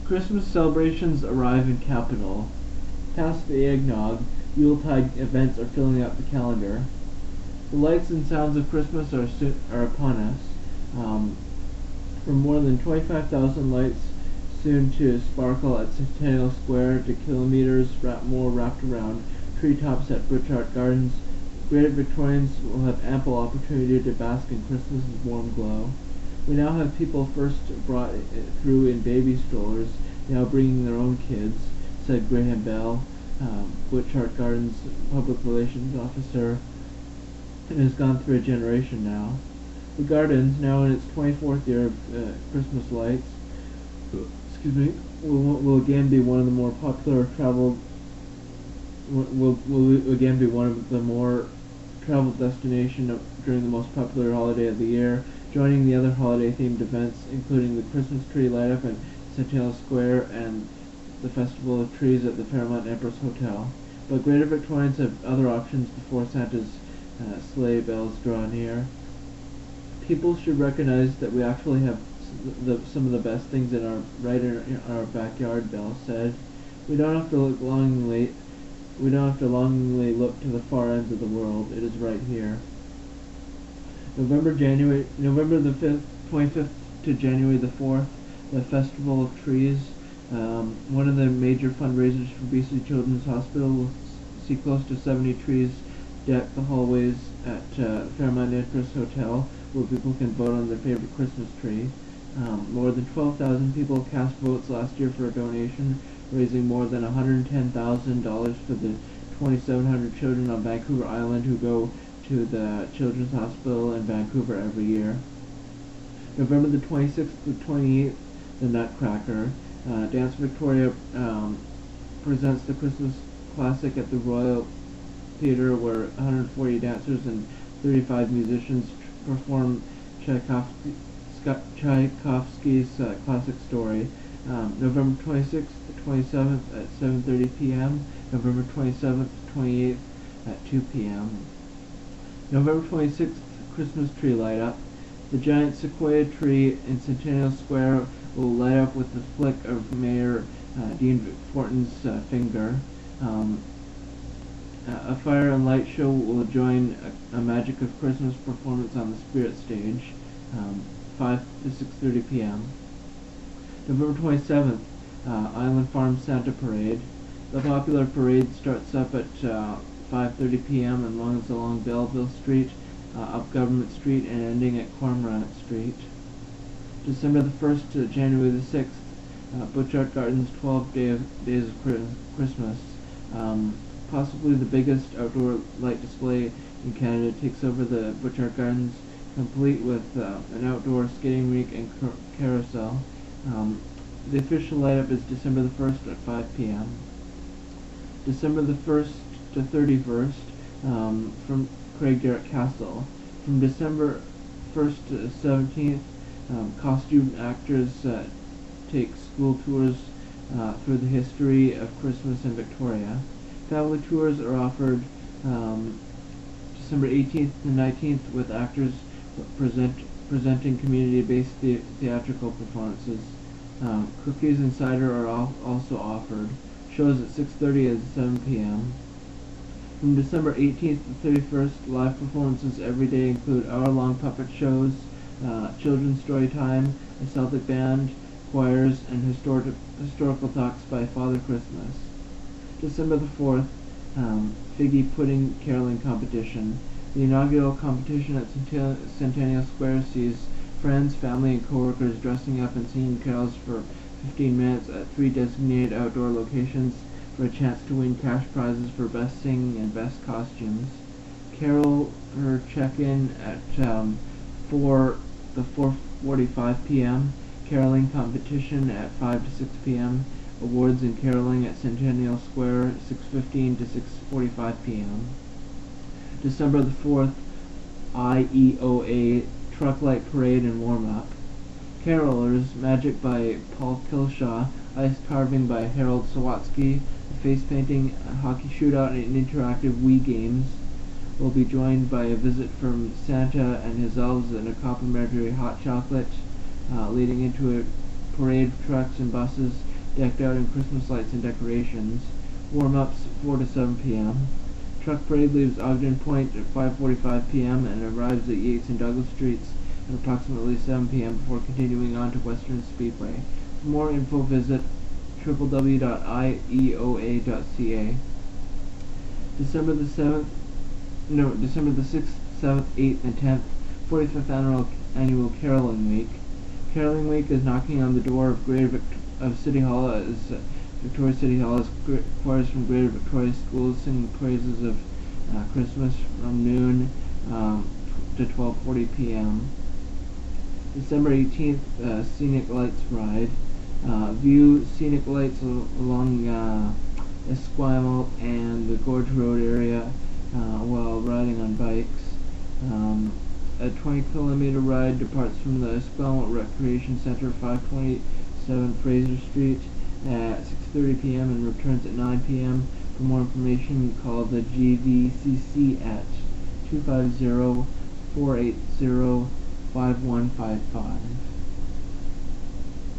Christmas celebrations arrive in capital. Past the eggnog, Yuletide events are filling up the calendar. The lights and sounds of Christmas are upon us. From more than 25,000 lights soon to sparkle at Centennial Square to kilometers more wrapped around treetops at Butchart Gardens, Greater Victorians will have ample opportunity to bask in Christmas's warm glow. We now have people first brought through in baby strollers, now bringing their own kids, said Graham Bell, Butchart Gardens public relations officer. It has gone through a generation now. The gardens, now in its 24th year of Christmas lights, will again be one of the more popular traveled. Will again be one of the more traveled destination during the most popular holiday of the year, joining the other holiday-themed events, including the Christmas tree light-up at Centennial Square and the Festival of Trees at the Fairmont Empress Hotel. But Greater Victorians have other options before Santa's sleigh bells draw near. People should recognize that we actually have some of the best things in our backyard, Bell said. We don't have to longingly look to the far ends of the world. It is right here. November the 25th to January the 4th, the Festival of Trees. One of the major fundraisers for BC Children's Hospital will see close to 70 trees deck the hallways at Fairmont Empress Hotel, where people can vote on their favorite Christmas tree. More than 12,000 people cast votes last year for a donation, raising more than $110,000 for the 2,700 children on Vancouver Island who go to the Children's Hospital in Vancouver every year. November the 26th to 28th, the Nutcracker. Dance Victoria presents the Christmas Classic at the Royal Theatre, where 140 dancers and 35 musicians perform Tchaikovsky's classic story. November 26th to 27th at 7:30 p.m., November 27th to 28th at 2 p.m. November 26th, Christmas tree light-up. The giant sequoia tree in Centennial Square will light up with the flick of Mayor Dean Fortin's finger. A fire and light show will join a Magic of Christmas performance on the Spirit Stage, 5 to 6:30 p.m. November 27th, Island Farm Santa Parade. The popular parade starts up at 5:30 p.m. and runs along Belleville Street, up Government Street, and ending at Cormorant Street. December the 1st to January the 6th, Butchart Gardens 12 Days of Christmas. Possibly the biggest outdoor light display in Canada takes over the Butchart Gardens, complete with an outdoor skating rink and carousel. The official light-up is December the 1st at 5 p.m. December the 1st to 31st, from Craig Garrett Castle. From December 1st to 17th, costume actors take school tours through the history of Christmas in Victoria. Family tours are offered December 18th to 19th, with actors presenting community-based theatrical performances. Cookies and cider are also offered. Shows at 6:30 and 7 p.m. From December 18th to 31st, live performances every day include hour-long puppet shows, children's story time, a Celtic band, choirs, and historical talks by Father Christmas. December the 4th, Figgy Pudding Caroling Competition. The inaugural competition at Centennial Square sees friends, family, and co-workers dressing up and singing carols for 15 minutes at 3 designated outdoor locations for a chance to win cash prizes for best singing and best costumes. Caroler check-in at 4:45 p.m. Caroling competition at 5 to 6 p.m. Awards in caroling at Centennial Square, 6:15 to 6:45 p.m. December the 4th, IEOA Truck Light Parade and Warm-Up. Carolers, Magic by Paul Kilshaw, Ice Carving by Harold Sawatsky, Face Painting, a Hockey Shootout, and interactive Wii games will be joined by a visit from Santa and his elves and a complimentary hot chocolate, leading into a parade of trucks and buses decked out in Christmas lights and decorations. Warm-ups 4 to 7 p.m. Truck parade leaves Ogden Point at 5:45 p.m. and arrives at Yates and Douglas Streets at approximately 7 p.m. before continuing on to Western Speedway. For more info, visit www.ieoa.ca. December the 6th, 7th, 8th, and 10th, 45th Annual Caroling Week. Caroling Week is knocking on the door of City Hall as Victoria City Hall as choirs from Greater Victoria schools sing praises of Christmas from noon to 12:40 p.m. December 18th, Scenic Lights Ride. View scenic lights along Esquimalt and the Gorge Road area while riding on bikes. A 20-kilometer ride departs from the Esquimalt Recreation Center, 527 Fraser Street, at 6:30 p.m. and returns at 9 p.m. For more information, call the GVCC at 250-480-5155.